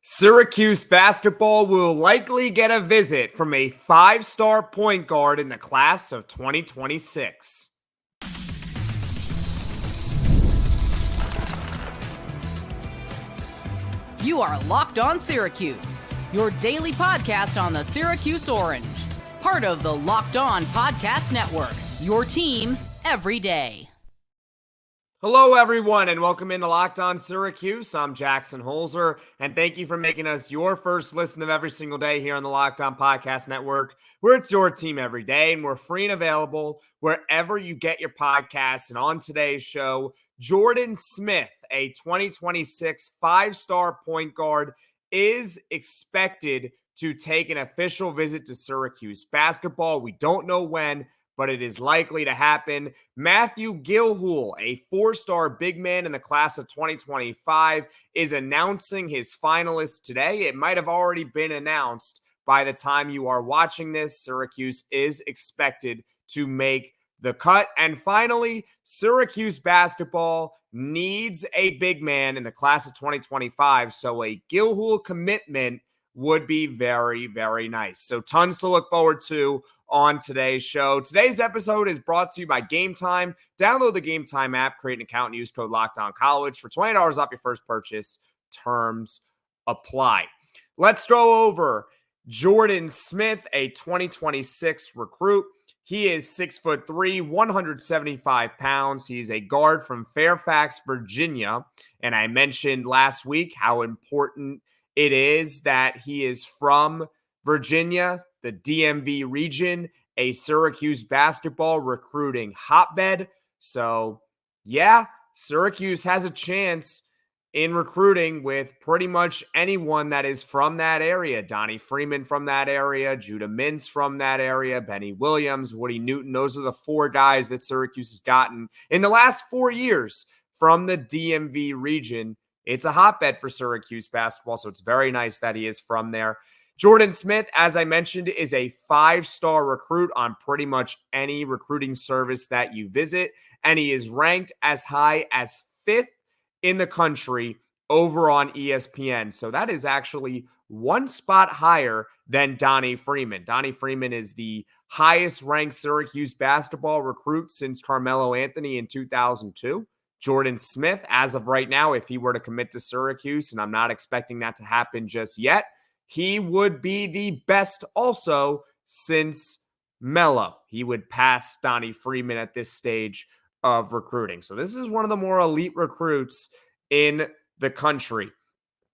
Syracuse Basketball will likely get a visit from a five-star point guard in the class of 2026. You are Locked On Syracuse, your daily podcast on the Syracuse Orange. Part of the Locked On Podcast Network, your team every day. Hello, everyone, and welcome into Locked On Syracuse. I'm Jackson Holzer, and thank you for making us your first listen of every single day here on the Locked On Podcast Network, where it's your team every day, and we're free and available wherever you get your podcasts. And on today's show, Jordan Smith, a 2026 five-star point guard, is expected to take an official visit to Syracuse Basketball. We don't know when, but it is likely to happen. Matthew Gilhool, a four-star big man in the class of 2025, is announcing his finalists today. It might have already been announced by the time you are watching this. Syracuse is expected to make the cut. And finally, Syracuse Basketball needs a big man in the class of 2025, so a Gilhool commitment would be very, very nice. So tons to look forward to on today's show. Today's episode is brought to you by Gametime. Download the Gametime app, create an account, and use code LOCKEDONCollege for $20 off your first purchase. Terms apply. Let's throw over Jordan Smith, a 2026 recruit. He is 6'3", 175 pounds. He's a guard from Fairfax, Virginia. And I mentioned last week how important it is that he is from Virginia, the DMV region, a Syracuse basketball recruiting hotbed. So, yeah, Syracuse has a chance in recruiting with pretty much anyone that is from that area. Donnie Freeman from that area, Judah Mintz from that area, Benny Williams, Woody Newton. Those are the four guys that Syracuse has gotten in the last 4 years from the DMV region. It's a hotbed for Syracuse basketball, so it's very nice that he is from there. Jordan Smith, as I mentioned, is a five-star recruit on pretty much any recruiting service that you visit, and he is ranked as high as 5th in the country over on ESPN. So that is actually one spot higher than Donnie Freeman. Donnie Freeman is the highest-ranked Syracuse basketball recruit since Carmelo Anthony in 2002. Jordan Smith, as of right now, if he were to commit to Syracuse, and I'm not expecting that to happen just yet, he would be the best also since Melo. He would pass Donnie Freeman at this stage of recruiting. So this is one of the more elite recruits in the country.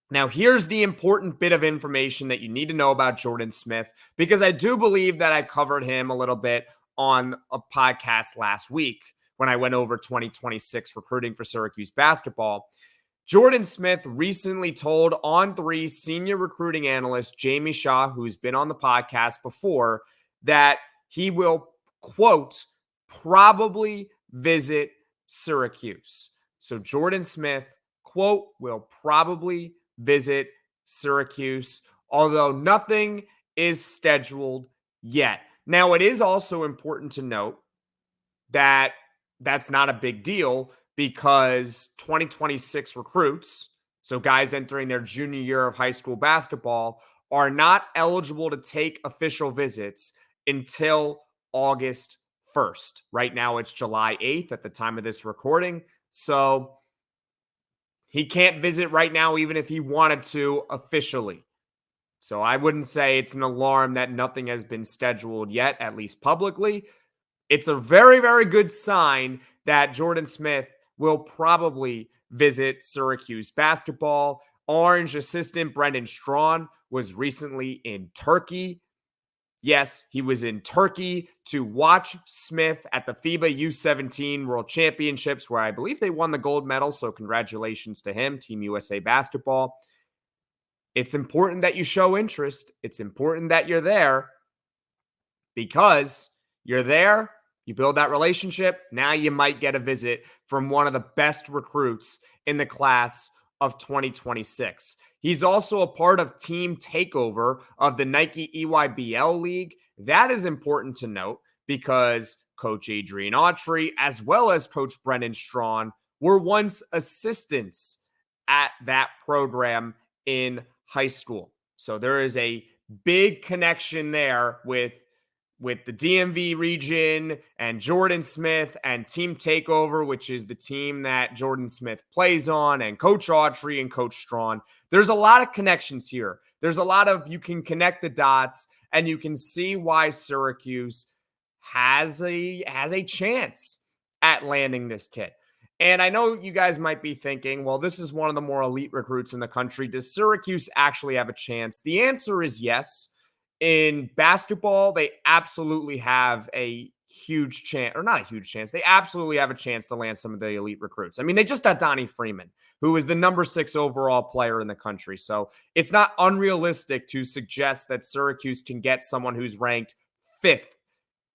Now, here's the important bit of information that you need to know about Jordan Smith, because I do believe that I covered him a little bit on a podcast last week when I went over 2026 recruiting for Syracuse basketball. Jordan Smith recently told On3 senior recruiting analyst Jamie Shaw, who's been on the podcast before, that he will, quote, probably visit Syracuse. So Jordan Smith, quote, will probably visit Syracuse, although nothing is scheduled yet. Now, it is also important to note that that's not a big deal, because 2026 recruits, so guys entering their junior year of high school basketball, are not eligible to take official visits until August 1st. Right now, it's July 8th at the time of this recording. So he can't visit right now, even if he wanted to officially. So I wouldn't say it's an alarm that nothing has been scheduled yet, at least publicly. It's a very, very good sign that Jordan Smith will probably visit Syracuse basketball. Orange assistant Brendan Strawn was recently in Turkey. Yes, he was in Turkey to watch Smith at the FIBA U17 World Championships, where I believe they won the gold medal, so congratulations to him, Team USA Basketball. It's important that you show interest. It's important that you're there, because you're there, you build that relationship, now you might get a visit from one of the best recruits in the class of 2026. He's also a part of Team Takeover of the Nike EYBL League. That is important to note, because Coach Adrian Autry, as well as Coach Brendan Strawn, were once assistants at that program in High School. So there is a big connection there with the DMV region and Jordan Smith and Team Takeover, which is the team that Jordan Smith plays on, and Coach Autry and Coach Strawn. There's a lot of connections here. There's a lot of, you can connect the dots and you can see why Syracuse has a chance at landing this kid. And I know you guys might be thinking, well, this is one of the more elite recruits in the country. Does Syracuse actually have a chance? The answer is yes. In basketball, they absolutely have a huge chance, or not a huge chance. They absolutely have a chance to land some of the elite recruits. I mean, they just got Donnie Freeman, who is the number 6 overall player in the country. So it's not unrealistic to suggest that Syracuse can get someone who's ranked 5th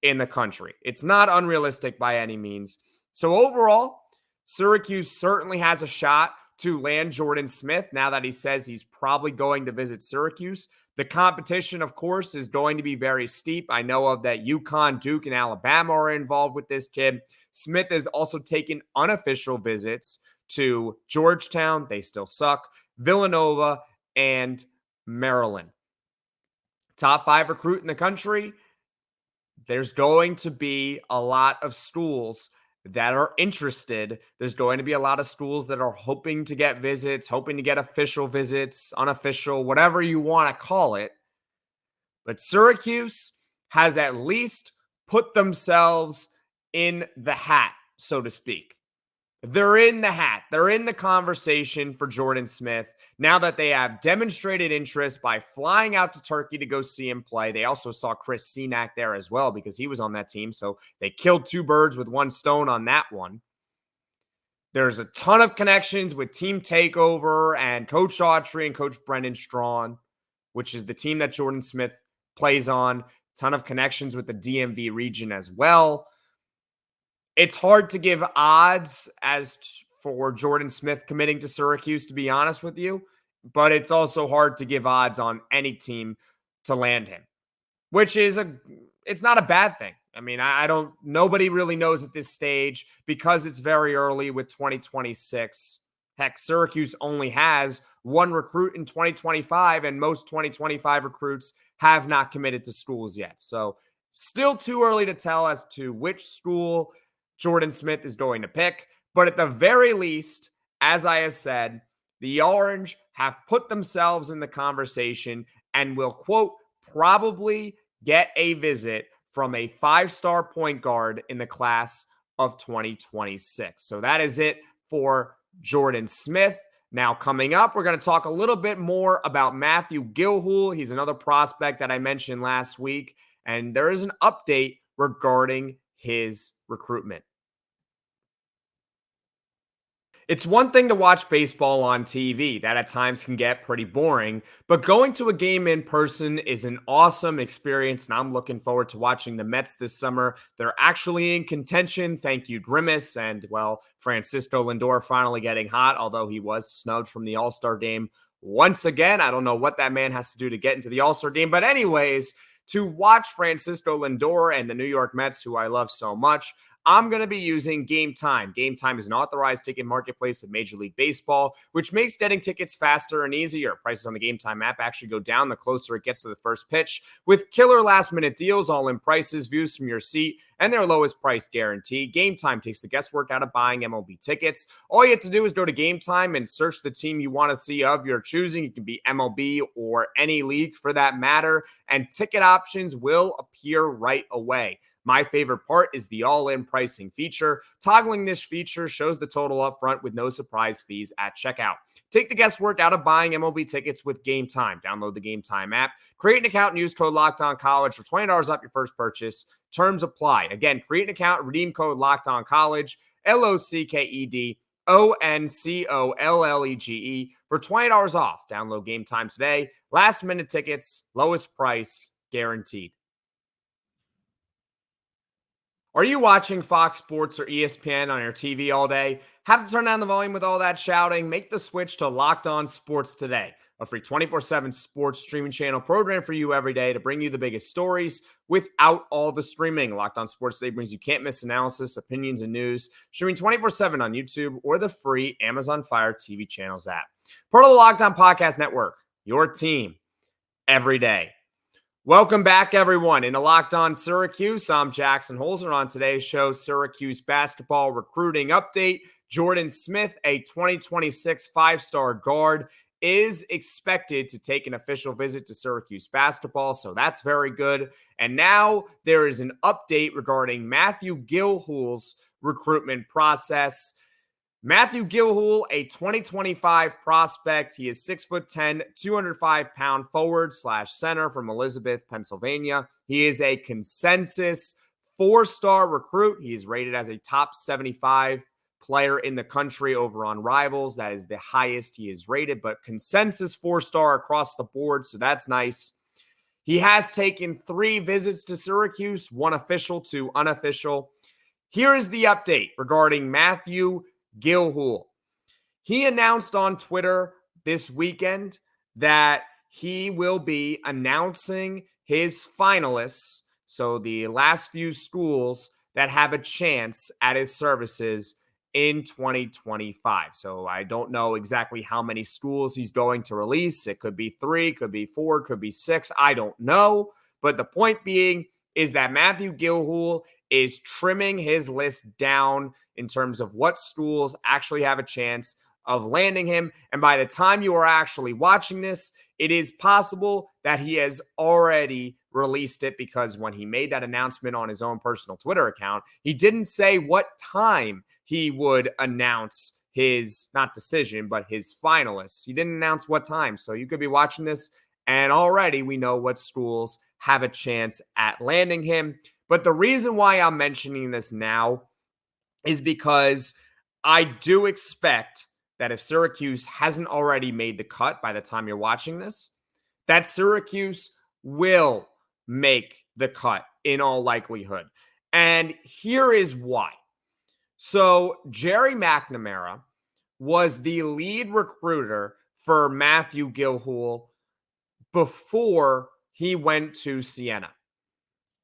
in the country. It's not unrealistic by any means. So overall, Syracuse certainly has a shot to land Jordan Smith now that he says he's probably going to visit Syracuse. The competition, of course, is going to be very steep. I know of that UConn, Duke, and Alabama are involved with this kid. Smith has also taken unofficial visits to Georgetown. They still suck. Villanova and Maryland. Top 5 recruit in the country. There's going to be a lot of schools that are interested. There's going to be a lot of schools that are hoping to get visits, hoping to get official visits, unofficial, whatever you want to call it. But Syracuse has at least put themselves in the hat, so to speak. They're in the hat. They're in the conversation for Jordan Smith now that they have demonstrated interest by flying out to Turkey to go see him play. They also saw Chris Senack there as well because he was on that team. So they killed 2 birds with 1 stone on that one. There's a ton of connections with Team Takeover and Coach Autry and Coach Brendan Strawn, which is the team that Jordan Smith plays on. Ton of connections with the DMV region as well. It's hard to give odds for Jordan Smith committing to Syracuse, to be honest with you, but it's also hard to give odds on any team to land him, which is it's not a bad thing. I mean, nobody really knows at this stage because it's very early with 2026. Heck, Syracuse only has 1 recruit in 2025, and most 2025 recruits have not committed to schools yet. So still too early to tell as to which school Jordan Smith is going to pick. But at the very least, as I have said, the Orange have put themselves in the conversation and will, quote, probably get a visit from a 5-star point guard in the class of 2026. So that is it for Jordan Smith. Now, coming up, we're going to talk a little bit more about Matthew Gilhool. He's another prospect that I mentioned last week, and there is an update regarding his recruitment. It's one thing to watch baseball on TV. That at times can get pretty boring, but going to a game in person is an awesome experience, and I'm looking forward to watching the Mets this summer. They're actually in contention. Thank you, Grimace, and, well, Francisco Lindor finally getting hot, although he was snubbed from the All-Star game once again. I don't know what that man has to do to get into the All-Star game, but anyways, to watch Francisco Lindor and the New York Mets, who I love so much, I'm going to be using Gametime. Gametime is an authorized ticket marketplace of Major League Baseball, which makes getting tickets faster and easier. Prices on the Gametime app actually go down the closer it gets to the first pitch, with killer last-minute deals, all-in prices, views from your seat, and their lowest price guarantee. Gametime takes the guesswork out of buying MLB tickets. All you have to do is go to Gametime and search the team you want to see of your choosing. It can be MLB or any league for that matter, and ticket options will appear right away. My favorite part is the all-in pricing feature. Toggling this feature shows the total up front with no surprise fees at checkout. Take the guesswork out of buying MLB tickets with Gametime. Download the Gametime app, create an account, and use code LOCKEDONCollege for $20 off your first purchase. Terms apply. Again, create an account, redeem code LOCKEDONCollege, LOCKEDONCOLLEGE for $20 off. Download Gametime today. Last-minute tickets, lowest price guaranteed. Are you watching Fox Sports or ESPN on your TV all day? Have to turn down the volume with all that shouting? Make the switch to Locked On Sports today, a free 24/7 sports streaming channel program for you every day to bring you the biggest stories without all the streaming. Locked On Sports today brings you can't-miss analysis, opinions, and news, streaming 24/7 on YouTube or the free Amazon Fire TV channels app. Part of the Locked On Podcast Network, your team every day. Welcome back, everyone. In a Locked On Syracuse, I'm Jackson Holzer. On today's show, Syracuse Basketball recruiting update. Jordan Smith, a 2026 five-star guard, is expected to take an official visit to Syracuse Basketball, so that's very good. And now there is an update regarding Matthew Gilhool's recruitment process. Matthew Gilhool, a 2025 prospect. He is 6'10", 205-pound forward/center from Elizabeth, Pennsylvania. He is a consensus four-star recruit. He is rated as a top 75 player in the country over on Rivals. That is the highest he is rated, but consensus four-star across the board, so that's nice. He has taken 3 visits to Syracuse, 1 official, 2 unofficial. Here is the update regarding Matthew Gilhool. He announced on Twitter this weekend that he will be announcing his finalists, so the last few schools that have a chance at his services in 2025. So I don't know exactly how many schools he's going to release. It could be 3, could be 4, could be 6. I don't know. But the point being is that Matthew Gilhool is trimming his list down in terms of what schools actually have a chance of landing him. And by the time you are actually watching this, it is possible that he has already released it, because when he made that announcement on his own personal Twitter account, he didn't say what time he would announce his, not decision, but his finalists. He didn't announce what time. So you could be watching this and already we know what schools have a chance at landing him. But the reason why I'm mentioning this now is because I do expect that if Syracuse hasn't already made the cut by the time you're watching this, that Syracuse will make the cut in all likelihood. And here is why. So Jerry McNamara was the lead recruiter for Matthew Gilhool before he went to Siena.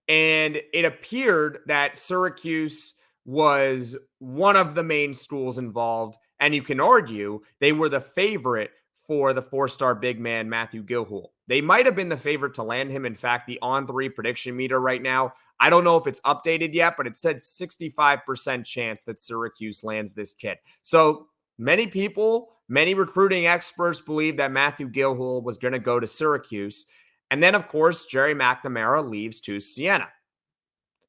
And it appeared that Syracuse was one of the main schools involved. And you can argue they were the favorite for the 4-star big man, Matthew Gilhool. They might have been the favorite to land him. In fact, the On3 prediction meter right now, I don't know if it's updated yet, but it said 65% chance that Syracuse lands this kid. So many people, many recruiting experts believe that Matthew Gilhool was going to go to Syracuse. And then, of course, Jerry McNamara leaves to Siena.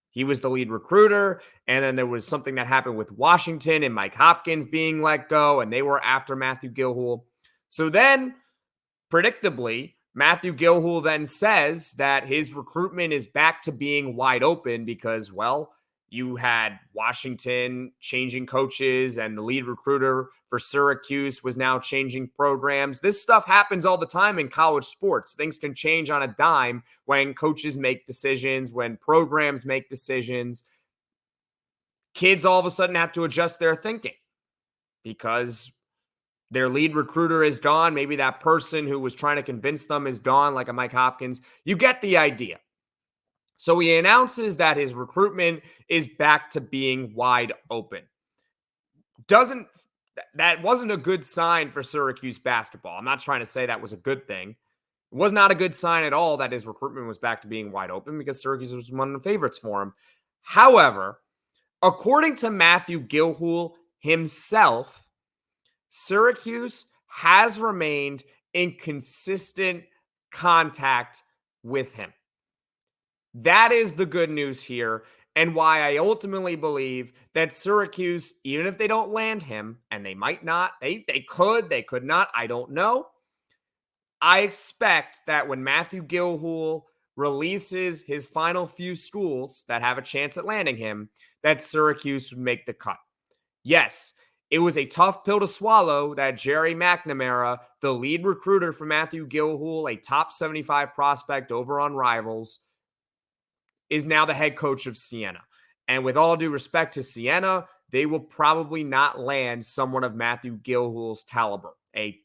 He was the lead recruiter, and then there was something that happened with Washington and Mike Hopkins being let go, and they were after Matthew Gilhool. So then, predictably, Matthew Gilhool then says that his recruitment is back to being wide open because, well, you had Washington changing coaches, and the lead recruiter for Syracuse was now changing programs. This stuff happens all the time in college sports. Things can change on a dime when coaches make decisions, when programs make decisions. Kids all of a sudden have to adjust their thinking because their lead recruiter is gone. Maybe that person who was trying to convince them is gone, like a Mike Hopkins. You get the idea. So he announces that his recruitment is back to being wide open. That wasn't a good sign for Syracuse basketball. I'm not trying to say that was a good thing. It was not a good sign at all that his recruitment was back to being wide open because Syracuse was one of the favorites for him. However, according to Matthew Gilhool himself, Syracuse has remained in consistent contact with him. That is the good news here, and why I ultimately believe that Syracuse, even if they don't land him, and they might not, they could not, I don't know. I expect that when Matthew Gilhool releases his final few schools that have a chance at landing him, that Syracuse would make the cut. Yes, it was a tough pill to swallow that Jerry McNamara, the lead recruiter for Matthew Gilhool, a top 75 prospect over on Rivals, is now the head coach of Siena. And with all due respect to Siena, they will probably not land someone of Matthew Gilhool's caliber, a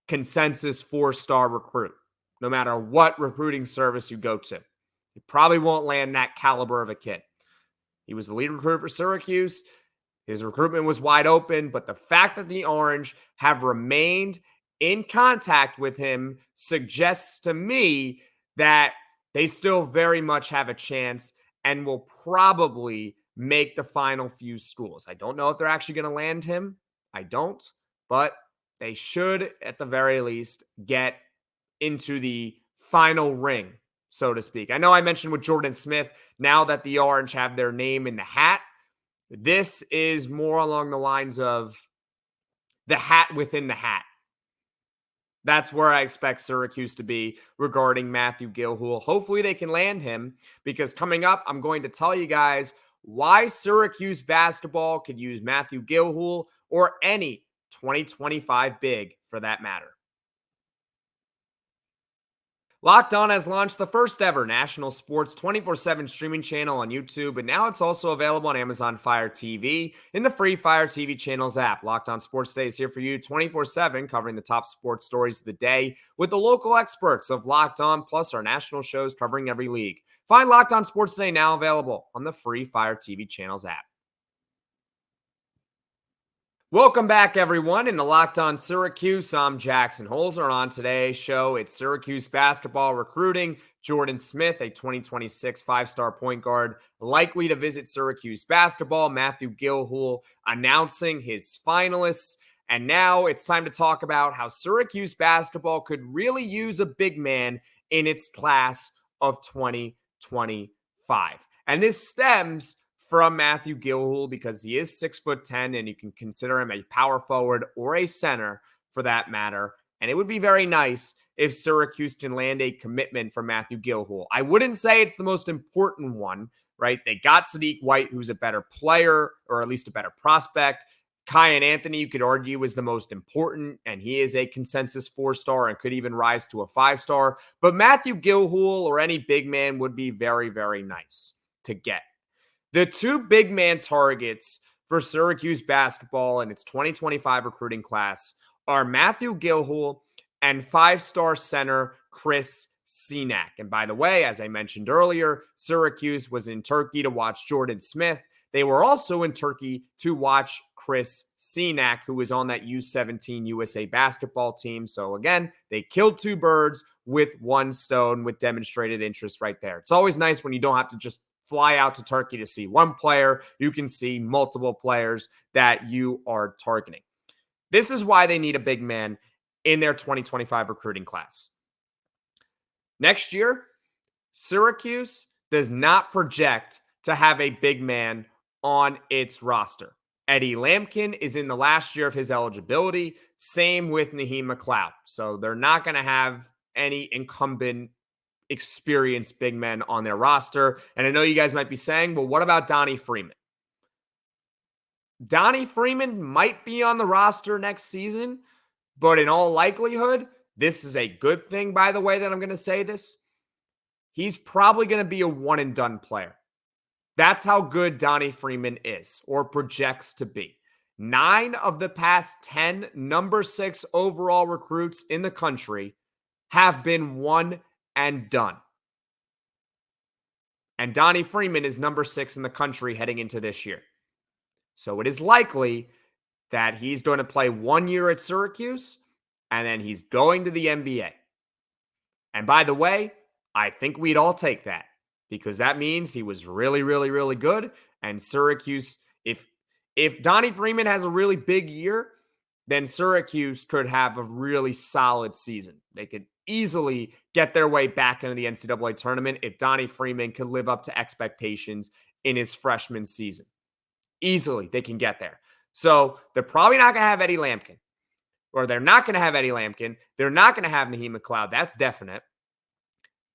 consensus 4-star recruit, no matter what recruiting service you go to. You probably won't land that caliber of a kid. He was the lead recruiter for Syracuse. His recruitment was wide open, but the fact that the Orange have remained in contact with him suggests to me that they still very much have a chance and will probably make the final few schools. I don't know if they're actually going to land him. I don't, but they should at the very least get into the final ring, so to speak. I know I mentioned with Jordan Smith, now that the Orange have their name in the hat, this is more along the lines of the hat within the hat. That's where I expect Syracuse to be regarding Matthew Gilhool. Hopefully they can land him, because coming up, I'm going to tell you guys why Syracuse basketball could use Matthew Gilhool or any 2025 big for that matter. Locked On has launched the first ever national sports 24/7 streaming channel on YouTube, and now it's also available on Amazon Fire TV in the free Fire TV channels app. Locked On Sports Day is here for you 24/7, covering the top sports stories of the day with the local experts of Locked On, plus our national shows covering every league. Find Locked On Sports Day now available on the free Fire TV channels app. Welcome back, everyone, in the Locked On Syracuse. I'm Jackson Holzer, and on today's show, it's Syracuse basketball recruiting. Jordan Smith, a 2026 five-star point guard, likely to visit Syracuse basketball. Matthew Gilhool announcing his finalists. And now it's time to talk about how Syracuse basketball could really use a big man in its class of 2025. And this stems from Matthew Gilhool because he is 6'10", and you can consider him a power forward or a center for that matter. And it would be very nice if Syracuse can land a commitment from Matthew Gilhool. I wouldn't say it's the most important one, right? They got Sadiq White, who's a better player, or at least a better prospect. Kyan Anthony, you could argue, is the most important, and he is a consensus 4-star and could even rise to a 5-star. But Matthew Gilhool or any big man would be very, very nice to get. The two big man targets for Syracuse basketball in its 2025 recruiting class are Matthew Gilhool and 5-star center Chris Senak. And by the way, as I mentioned earlier, Syracuse was in Turkey to watch Jordan Smith. They were also in Turkey to watch Chris Senak, who was on that U17 USA basketball team. So again, they killed two birds with one stone with demonstrated interest right there. It's always nice when you don't have to just fly out to Turkey to see one player. You can see multiple players that you are targeting. This is why they need a big man in their 2025 recruiting class. Next year, Syracuse does not project to have a big man on its roster. Eddie Lampkin is in the last year of his eligibility. Same with Naheem McLeod. So they're not going to have any incumbent experienced big men on their roster. And I know you guys might be saying, well, what about Donnie Freeman? Donnie Freeman might be on the roster next season, but in all likelihood, this is a good thing, by the way, that I'm going to say this. He's probably going to be a one-and-done player. That's how good Donnie Freeman is, or projects to be. 9 of the past 10 number 6 overall recruits in the country have been one and done. And Donnie Freeman is number 6 in the country heading into this year. So it is likely that he's going to play 1 year at Syracuse, and then he's going to the NBA. And by the way, I think we'd all take that, because that means he was really, really, really good. And Syracuse, if Donnie Freeman has a really big year, then Syracuse could have a really solid season. They could easily get their way back into the NCAA tournament if Donnie Freeman can live up to expectations in his freshman season. Easily, they can get there. So they're probably not going to have Eddie Lampkin, or they're not going to have Eddie Lampkin. They're not going to have Naheem McLeod. That's definite.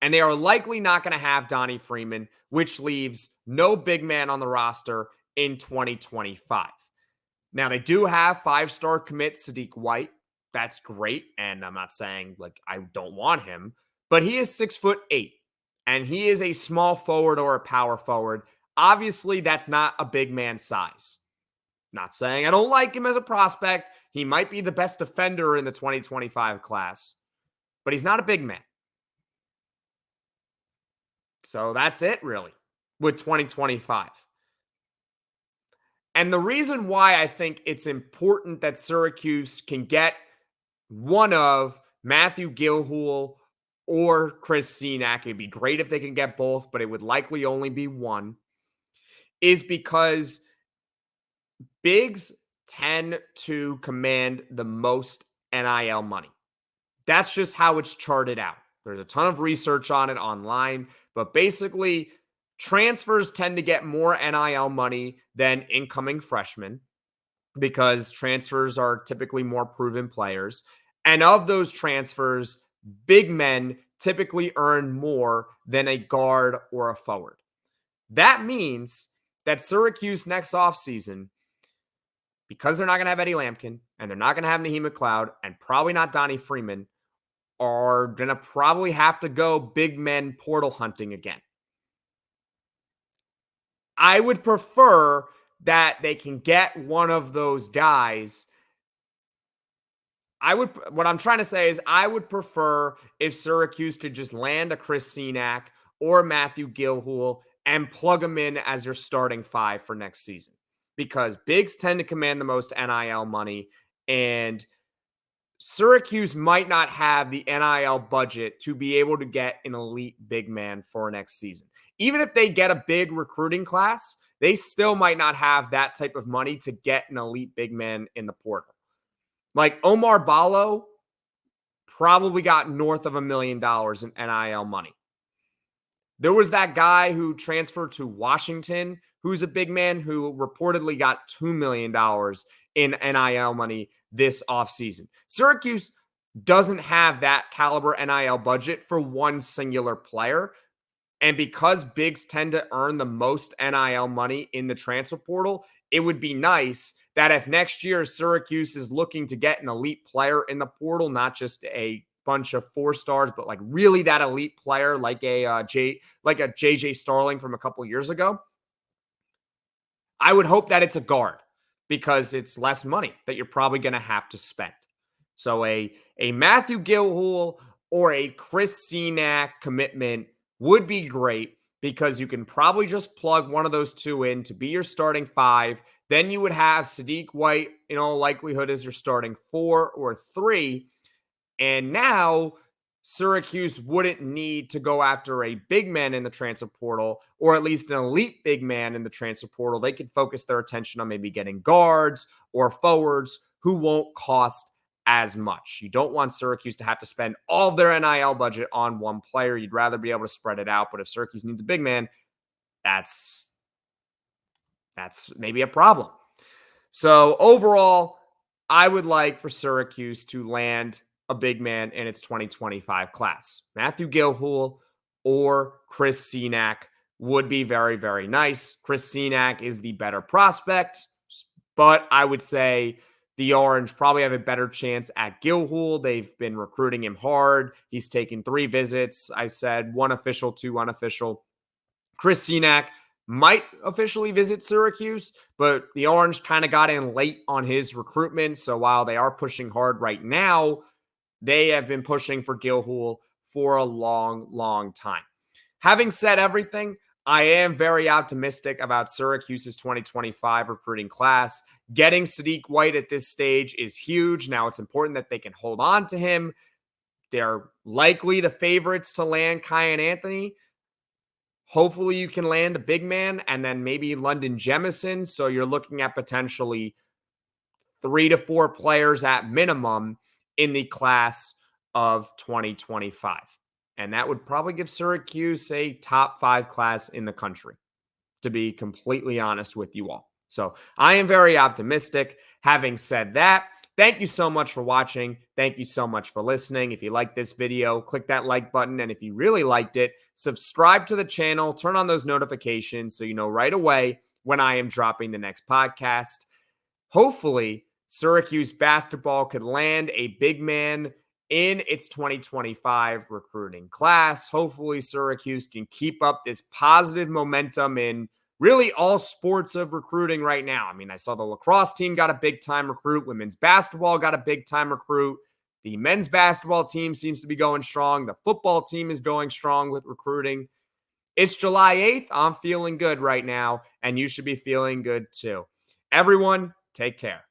And they are likely not going to have Donnie Freeman, which leaves no big man on the roster in 2025. Now, they do have 5-star commit Sadiq White. That's great. And I'm not saying like I don't want him, but he is 6'8", and he is a small forward or a power forward. Obviously, that's not a big man size. Not saying I don't like him as a prospect. He might be the best defender in the 2025 class, but he's not a big man. So that's it, really, with 2025. And the reason why I think it's important that Syracuse can get one of Matthew Gilhool or Chris Senack, it'd be great if they can get both, but it would likely only be one, is because bigs tend to command the most NIL money. That's just how it's charted out. There's a ton of research on it online, but basically, transfers tend to get more NIL money than incoming freshmen because transfers are typically more proven players. And of those transfers, big men typically earn more than a guard or a forward. That means that Syracuse next offseason, because they're not going to have Eddie Lampkin and they're not going to have Naheem McLeod and probably not Donnie Freeman, are going to probably have to go big men portal hunting again. I would prefer that they can get one of those guys. What I'm trying to say is I would prefer if Syracuse could just land a Chris Senack or Matthew Gilhool and plug them in as your starting five for next season, because bigs tend to command the most NIL money, and Syracuse might not have the NIL budget to be able to get an elite big man for next season. Even if they get a big recruiting class, they still might not have that type of money to get an elite big man in the portal. Like Omar Ballo probably got north of $1 million in NIL money. There was that guy who transferred to Washington, who's a big man, who reportedly got $2 million in NIL money this offseason. Syracuse doesn't have that caliber NIL budget for one singular player. And because bigs tend to earn the most NIL money in the transfer portal, it would be nice that if next year Syracuse is looking to get an elite player in the portal, not just a bunch of 4 stars, but like really that elite player, like a JJ Starling from a couple years ago, I would hope that it's a guard, because it's less money that you're probably going to have to spend. So a Matthew Gilhool or a Chris Senack commitment would be great, because you can probably just plug one of those two in to be your starting 5. Then you would have Sadiq White, in all likelihood, as your starting 4 or 3. And now Syracuse wouldn't need to go after a big man in the transfer portal, or at least an elite big man in the transfer portal. They could focus their attention on maybe getting guards or forwards who won't cost as much. You don't want Syracuse to have to spend all of their NIL budget on one player. You'd rather be able to spread it out. But if Syracuse needs a big man, that's maybe a problem. So overall, I would like for Syracuse to land a big man in its 2025 class. Matthew Gilhool or Chris Senack would be very, very nice. Chris Senack is the better prospect, but I would say the Orange probably have a better chance at Gilhool. They've been recruiting him hard. He's taken 3 visits. I said 1 official, 2 unofficial. Chris Senack might officially visit Syracuse, but the Orange kind of got in late on his recruitment. So while they are pushing hard right now, they have been pushing for Gilhool for a long, long time. Having said everything, I am very optimistic about Syracuse's 2025 recruiting class. Getting Sadiq White at this stage is huge. Now it's important that they can hold on to him. They're likely the favorites to land Kyan Anthony. Hopefully you can land a big man and then maybe London Jemison. So you're looking at potentially 3 to 4 players at minimum in the class of 2025. And that would probably give Syracuse a top 5 class in the country, to be completely honest with you all. So I am very optimistic. Having said that, thank you so much for watching. Thank you so much for listening. If you like this video, click that like button. And if you really liked it, subscribe to the channel, turn on those notifications so you know right away when I am dropping the next podcast. Hopefully, Syracuse basketball could land a big man in its 2025 recruiting class. Hopefully, Syracuse can keep up this positive momentum in really all sports of recruiting right now. I mean, I saw the lacrosse team got a big-time recruit. Women's basketball got a big-time recruit. The men's basketball team seems to be going strong. The football team is going strong with recruiting. It's July 8th. I'm feeling good right now, and you should be feeling good too. Everyone, take care.